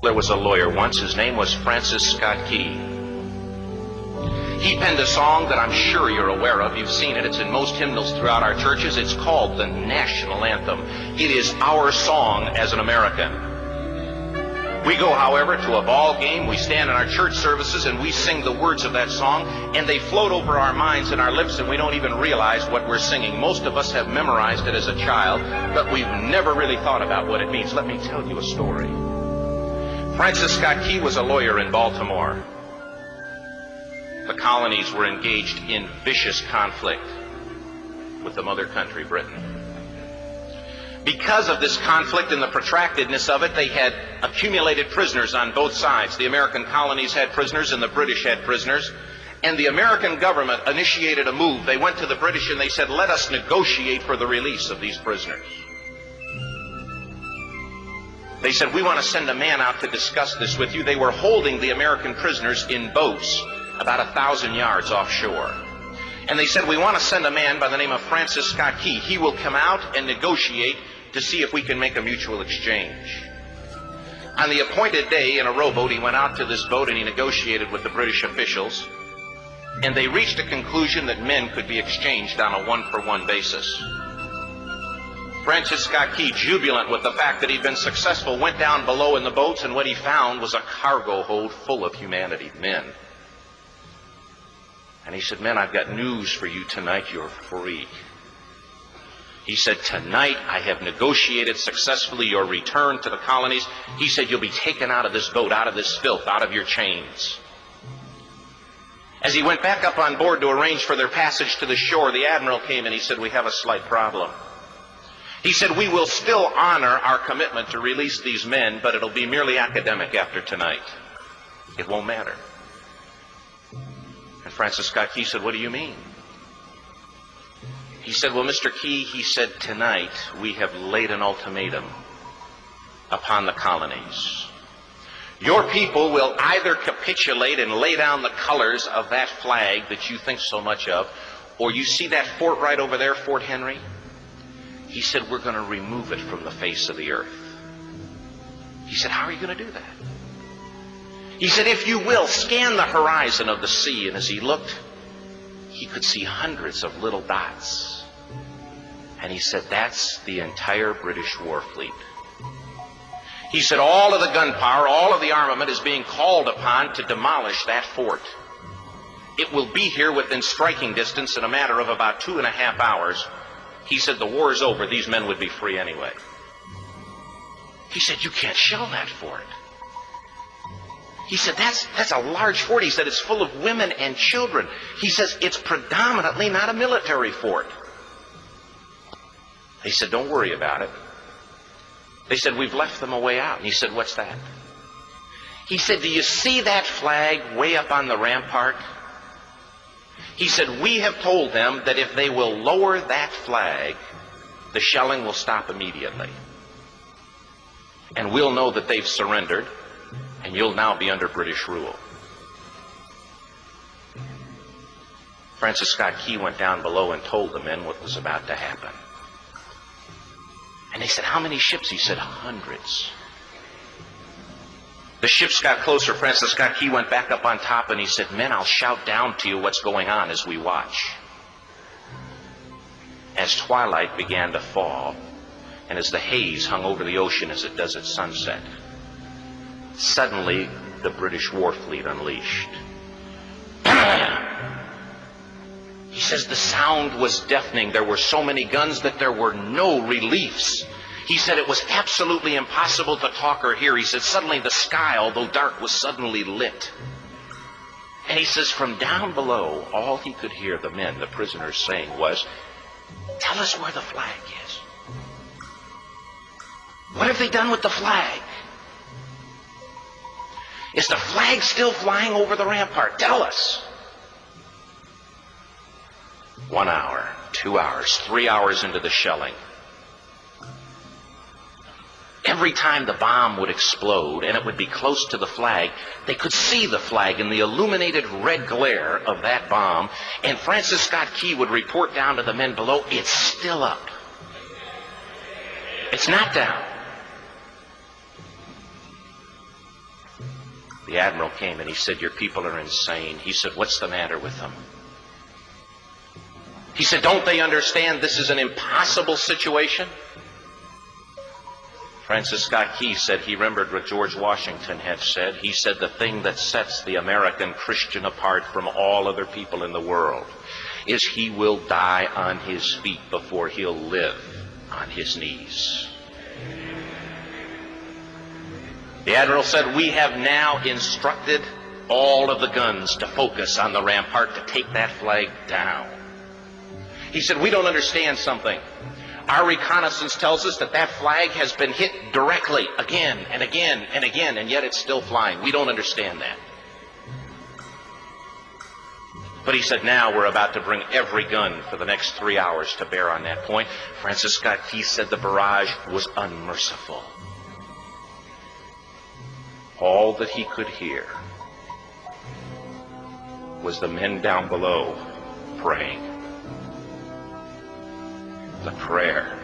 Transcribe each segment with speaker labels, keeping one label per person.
Speaker 1: There was a lawyer once. His name was Francis Scott Key. He penned a song that I'm sure you're aware of. You've seen it. It's in most hymnals throughout our churches. It's called the National Anthem. It is our song as an American. We go, however, to a ball game. We stand in our church services and we sing the words of that song, and they float over our minds and our lips, and we don't even realize what we're singing. Most of us have memorized it as a child, but we've never really thought about what it means. Let me tell you a story. Francis Scott Key was a lawyer in Baltimore. The colonies were engaged in vicious conflict with the mother country, Britain. Because of this conflict and the protractedness of it, they had accumulated prisoners on both sides. The American colonies had prisoners and the British had prisoners. And the American government initiated a move. They went to the British and they said, let us negotiate for the release of these prisoners. They said, we want to send a man out to discuss this with you. They were holding the American prisoners in boats about 1,000 yards offshore. And they said, we want to send a man by the name of Francis Scott Key. He will come out and negotiate to see if we can make a mutual exchange. On the appointed day, in a rowboat, he went out to this boat and he negotiated with the British officials. And they reached a conclusion that men could be exchanged on a one-for-one basis. Francis Scott Key, jubilant with the fact that he'd been successful, went down below in the boats, and what he found was a cargo hold full of humanity, men. And he said, men, I've got news for you tonight. You're free. He said, tonight I have negotiated successfully your return to the colonies. He said, you'll be taken out of this boat, out of this filth, out of your chains. As he went back up on board to arrange for their passage to the shore, the admiral came and he said, we have a slight problem. He said, we will still honor our commitment to release these men, but it'll be merely academic after tonight. It won't matter. And Francis Scott Key said, what do you mean? He said, well, Mr. Key, he said, tonight we have laid an ultimatum upon the colonies. Your people will either capitulate and lay down the colors of that flag that you think so much of, or you see that fort right over there, Fort Henry? He said, we're going to remove it from the face of the earth. He said, how are you going to do that? He said, if you will, scan the horizon of the sea. And as he looked, he could see hundreds of little dots. And he said, that's the entire British war fleet. He said, all of the gunpowder, all of the armament is being called upon to demolish that fort. It will be here within striking distance in a matter of about 2.5 hours. He said, the war is over. These men would be free anyway. He said, you can't shell that fort. He said, that's a large fort. He said, it's full of women and children. He says, it's predominantly not a military fort. He said, don't worry about it. They said, we've left them a way out. And he said, what's that? He said, do you see that flag way up on the rampart? He said, we have told them that if they will lower that flag, the shelling will stop immediately. And we'll know that they've surrendered, and you'll now be under British rule. Francis Scott Key went down below and told the men what was about to happen. And they said, how many ships? He said, hundreds. The ships got closer. Francis Scott Key went back up on top and he said, men, I'll shout down to you what's going on as we watch. As twilight began to fall, and as the haze hung over the ocean as it does at sunset, suddenly the British war fleet unleashed. He says the sound was deafening. There were so many guns that there were no reliefs. He said it was absolutely impossible to talk or hear. He said suddenly the sky, although dark, was suddenly lit. And he says from down below, all he could hear the men, the prisoners, saying was, tell us where the flag is. What have they done with the flag? Is the flag still flying over the rampart? Tell us. 1 hour, 2 hours, 3 hours into the shelling, every time the bomb would explode and it would be close to the flag, they could see the flag in the illuminated red glare of that bomb, and Francis Scott Key would report down to the men below, it's still up. It's not down. The admiral came and he said, "Your people are insane." He said, "What's the matter with them?" He said, "Don't they understand this is an impossible situation?" Francis Scott Key said he remembered what George Washington had said. He said, "The thing that sets the American Christian apart from all other people in the world is he will die on his feet before he'll live on his knees." The admiral said, "We have now instructed all of the guns to focus on the rampart to take that flag down." He said, "We don't understand something. Our reconnaissance tells us that that flag has been hit directly again and again and again, and yet it's still flying. We don't understand that." But he said, "Now we're about to bring every gun for the next 3 hours to bear on that point." Francis Scott Key said the barrage was unmerciful. All that he could hear was the men down below praying. The prayer,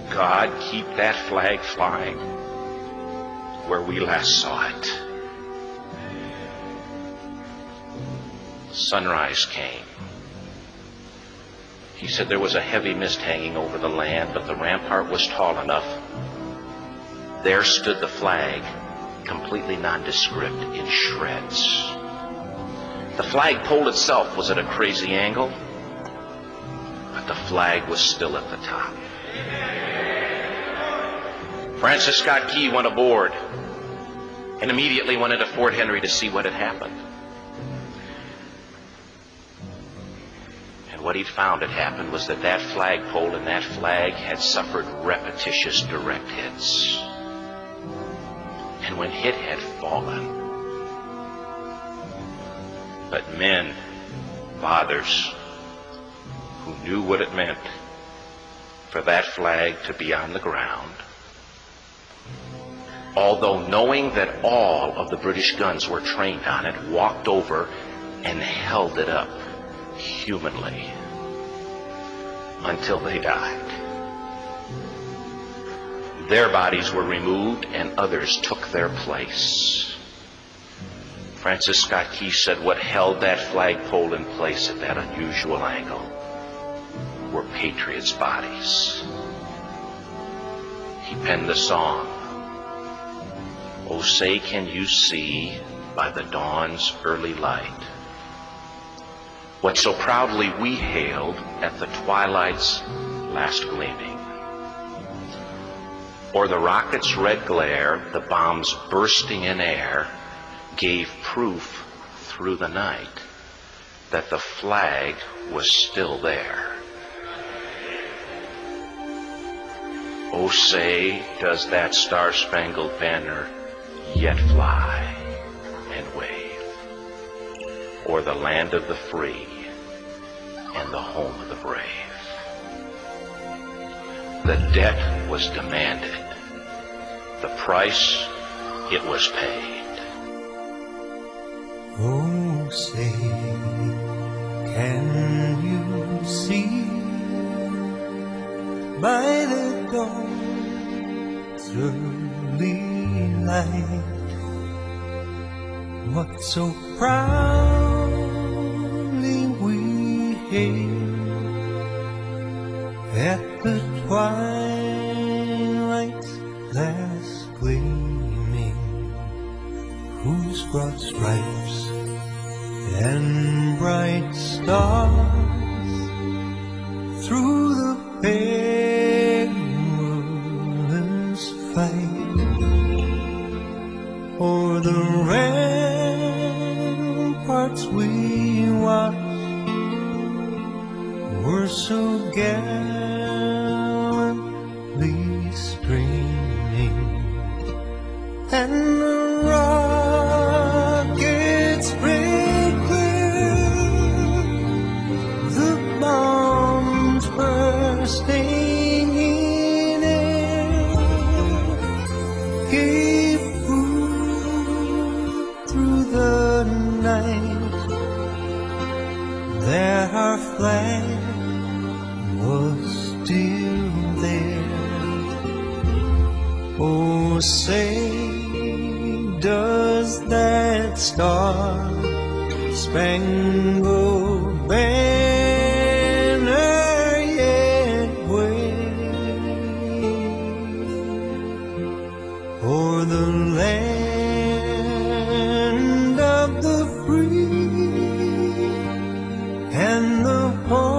Speaker 1: "God, keep that flag flying where we last saw it." Sunrise came. He said there was a heavy mist hanging over the land, but the rampart was tall enough. There stood the flag, completely nondescript, in shreds. The flagpole itself was at a crazy angle, but the flag was still at the top. Francis Scott Key went aboard and immediately went into Fort Henry to see what had happened. And what he'd found had happened was that that flagpole and that flag had suffered repetitious direct hits. And when it had fallen, but men, fathers, who knew what it meant for that flag to be on the ground, although knowing that all of the British guns were trained on it, walked over and held it up humanly until they died. Their bodies were removed and others took their place. Francis Scott Key said what held that flagpole in place at that unusual angle were patriots' bodies. He penned the song, "Oh, say can you see by the dawn's early light what so proudly we hailed at the twilight's last gleaming? Or the rocket's red glare, the bombs bursting in air, gave proof through the night that the flag was still there. Oh, say, does that star-spangled banner yet fly and wave o'er the land of the free and the home of the brave?" The debt was demanded. The price, it was paid.
Speaker 2: Oh, say, can you see by the dawn's early light what so proudly we hailed at the twilight's last gleaming, whose broad stripes and bright stars through the perilous fight o'er the ramparts we watched were so gallantly streaming, and the rockets break clear, the bombs bursting in air gave proof through the night that our flag was still there. Oh, say, does star-spangled banner yet wave o'er the land of the free and the home